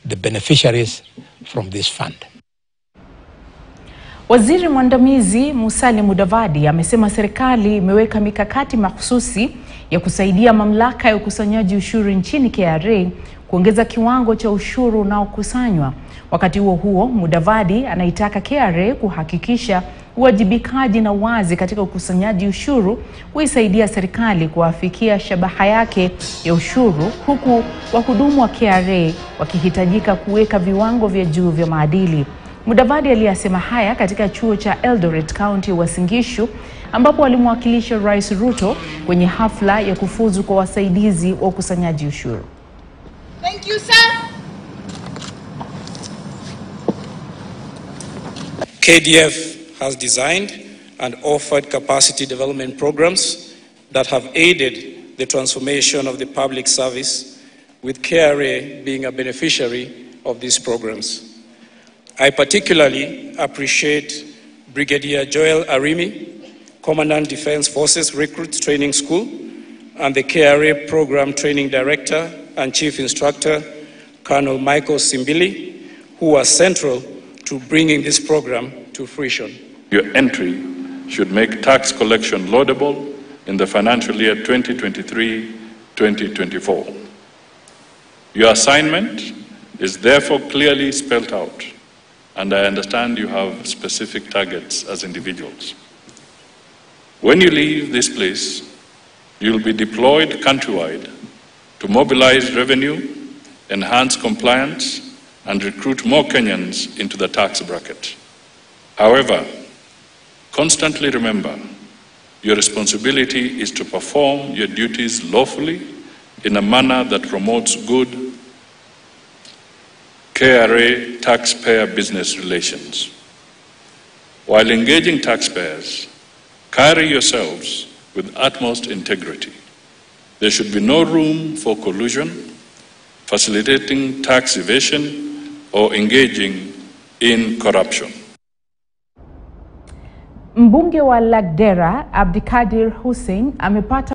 the beneficiaries from this fund. Waziri mwandamizi Mudavadi amesema serikali imeweka mikakati mahususi ya kusaidia mamlaka ya ukusanyaji ushuru nchini KRA kuongeza kiwango cha ushuru unaokusanywa. Wakati huo Mudavadi anaitaka KRA kuhakikisha uwajibikaji na wazi katika ukusanyaji ushuru kuisaidia serikali kuafikia shabaha yake ya ushuru, huku wahudumu wa KRA wakihitajika kuweka viwango vya juu vya maadili. Mudavadi aliyasema haya katika chuo cha Eldoret County Uasin Gishu, ambapo alimwakilisha Rais Ruto kwenye hafla ya kufuzu kwa wasaidizi wa ukusanyaji ushuru. Thank you, sir. KDF has designed and offered capacity development programs that have aided the transformation of the public service, with KRA being a beneficiary of these programs. I particularly appreciate Brigadier Joel Arimi, Commandant Defense Forces Recruits Training School, and the KRA Program Training Director and Chief Instructor, Colonel Michael Simbili, who was central to bringing this program to fruition. Your entry should make tax collection laudable in the financial year 2023-2024. Your assignment is therefore clearly spelled out, and I understand you have specific targets as individuals. When you leave this place, you will be deployed countrywide to mobilize revenue, enhance compliance, and recruit more Kenyans into the tax bracket. However, constantly remember, your responsibility is to perform your duties lawfully in a manner that promotes good KRA taxpayer business relations. While engaging taxpayers, carry yourselves with utmost integrity. There should be no room for collusion, facilitating tax evasion, or engaging in corruption. Mbunge wa Lagdera Abdikadir Hussein amepata